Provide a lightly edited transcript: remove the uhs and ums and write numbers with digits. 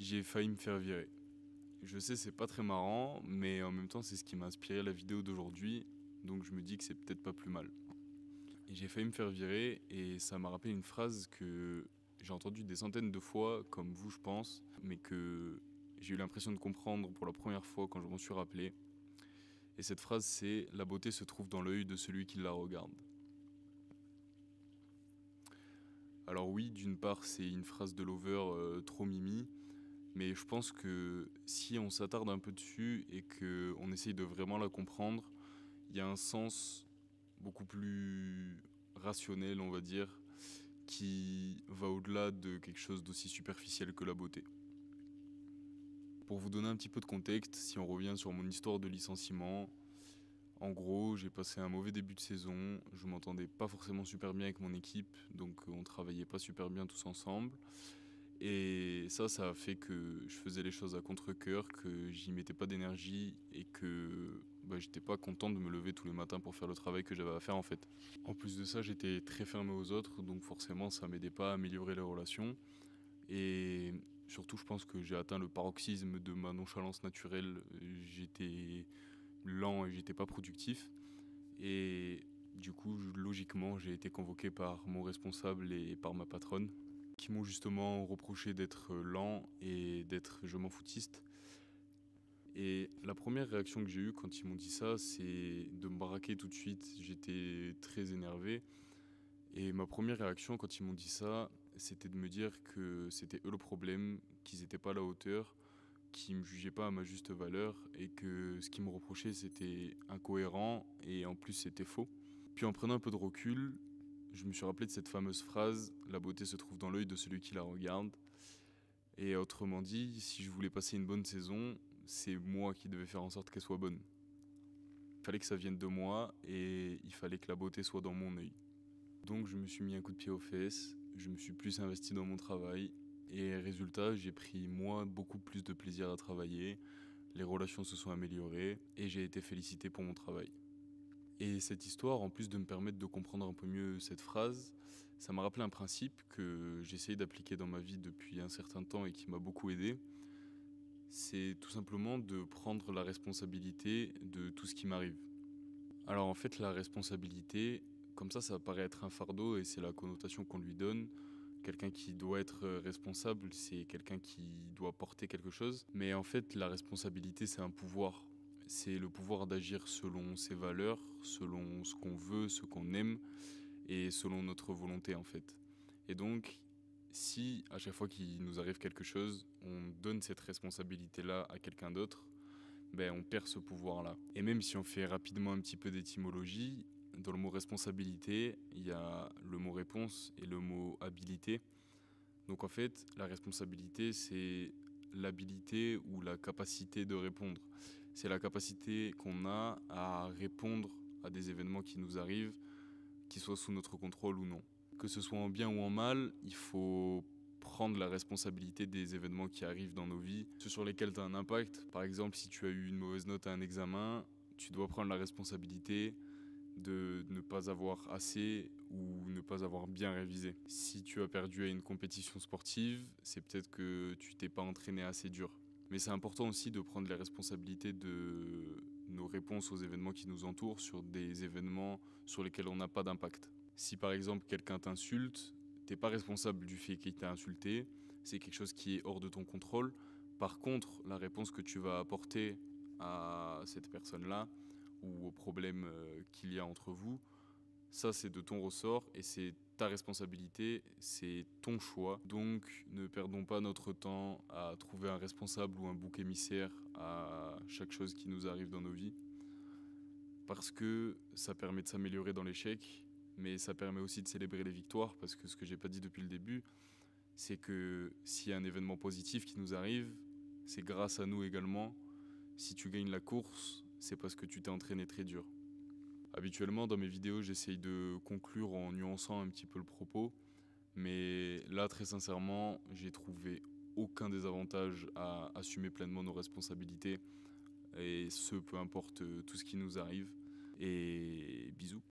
J'ai failli me faire virer. Je sais, c'est pas très marrant, mais en même temps, c'est ce qui m'a inspiré la vidéo d'aujourd'hui, donc je me dis que c'est peut-être pas plus mal. Et j'ai failli me faire virer, et ça m'a rappelé une phrase que j'ai entendue des centaines de fois, comme vous, je pense, mais que j'ai eu l'impression de comprendre pour la première fois quand je m'en suis rappelé. Et cette phrase, c'est « La beauté se trouve dans l'œil de celui qui la regarde ». Alors oui, d'une part, c'est une phrase de Lover trop mimi, mais je pense que si on s'attarde un peu dessus et qu'on essaye de vraiment la comprendre, il y a un sens beaucoup plus rationnel, on va dire, qui va au-delà de quelque chose d'aussi superficiel que la beauté. Pour vous donner un petit peu de contexte, si on revient sur mon histoire de licenciement, en gros, j'ai passé un mauvais début de saison, je m'entendais pas forcément super bien avec mon équipe, donc on travaillait pas super bien tous ensemble. Et ça a fait que je faisais les choses à contre-cœur, que j'y mettais pas d'énergie et que j'étais pas content de me lever tous les matins pour faire le travail que j'avais à faire en fait. En plus de ça, j'étais très fermé aux autres, donc forcément ça m'aidait pas à améliorer les relations. Et surtout, je pense que j'ai atteint le paroxysme de ma nonchalance naturelle. J'étais lent et j'étais pas productif. Et du coup, logiquement, j'ai été convoqué par mon responsable et par ma patronne, qui m'ont justement reproché d'être lent et d'être je m'en foutiste. Et la première réaction que j'ai eue quand ils m'ont dit ça, c'est de me braquer tout de suite. J'étais très énervé. Et ma première réaction quand ils m'ont dit ça, c'était de me dire que c'était eux le problème, qu'ils n'étaient pas à la hauteur, qu'ils me jugeaient pas à ma juste valeur et que ce qu'ils me reprochaient c'était incohérent et en plus c'était faux. Puis en prenant un peu de recul, je me suis rappelé de cette fameuse phrase « La beauté se trouve dans l'œil de celui qui la regarde ». Et autrement dit, si je voulais passer une bonne saison, c'est moi qui devais faire en sorte qu'elle soit bonne. Il fallait que ça vienne de moi et il fallait que la beauté soit dans mon œil. Donc je me suis mis un coup de pied aux fesses, je me suis plus investi dans mon travail et résultat, j'ai pris moi beaucoup plus de plaisir à travailler, les relations se sont améliorées et j'ai été félicité pour mon travail. Et cette histoire, en plus de me permettre de comprendre un peu mieux cette phrase, ça m'a rappelé un principe que j'essaye d'appliquer dans ma vie depuis un certain temps et qui m'a beaucoup aidé. C'est tout simplement de prendre la responsabilité de tout ce qui m'arrive. Alors en fait, la responsabilité, comme ça paraît être un fardeau et c'est la connotation qu'on lui donne. Quelqu'un qui doit être responsable, c'est quelqu'un qui doit porter quelque chose. Mais en fait, la responsabilité, c'est un pouvoir. C'est le pouvoir d'agir selon ses valeurs, selon ce qu'on veut, ce qu'on aime, et selon notre volonté en fait. Et donc, si à chaque fois qu'il nous arrive quelque chose, on donne cette responsabilité-là à quelqu'un d'autre, on perd ce pouvoir-là. Et même si on fait rapidement un petit peu d'étymologie, dans le mot responsabilité, il y a le mot réponse et le mot habilité. Donc en fait, la responsabilité, c'est l'habilité ou la capacité de répondre. C'est la capacité qu'on a à répondre à des événements qui nous arrivent, qu'ils soient sous notre contrôle ou non. Que ce soit en bien ou en mal, il faut prendre la responsabilité des événements qui arrivent dans nos vies, ceux sur lesquels tu as un impact. Par exemple, si tu as eu une mauvaise note à un examen, tu dois prendre la responsabilité de ne pas avoir assez ou ne pas avoir bien révisé. Si tu as perdu à une compétition sportive, c'est peut-être que tu t'es pas entraîné assez dur. Mais c'est important aussi de prendre les responsabilités de nos réponses aux événements qui nous entourent sur des événements sur lesquels on n'a pas d'impact. Si par exemple quelqu'un t'insulte, t'es pas responsable du fait qu'il t'a insulté, c'est quelque chose qui est hors de ton contrôle. Par contre, la réponse que tu vas apporter à cette personne-là ou au problème qu'il y a entre vous, ça c'est de ton ressort et c'est ta responsabilité, c'est ton choix. Donc ne perdons pas notre temps à trouver un responsable ou un bouc émissaire à chaque chose qui nous arrive dans nos vies. Parce que ça permet de s'améliorer dans l'échec, mais ça permet aussi de célébrer les victoires, parce que ce que j'ai pas dit depuis le début, c'est que s'il y a un événement positif qui nous arrive, c'est grâce à nous également. Si tu gagnes la course, c'est parce que tu t'es entraîné très dur. Habituellement, dans mes vidéos, j'essaye de conclure en nuançant un petit peu le propos, mais là, très sincèrement, j'ai trouvé aucun désavantage à assumer pleinement nos responsabilités, et ce, peu importe tout ce qui nous arrive. Et bisous.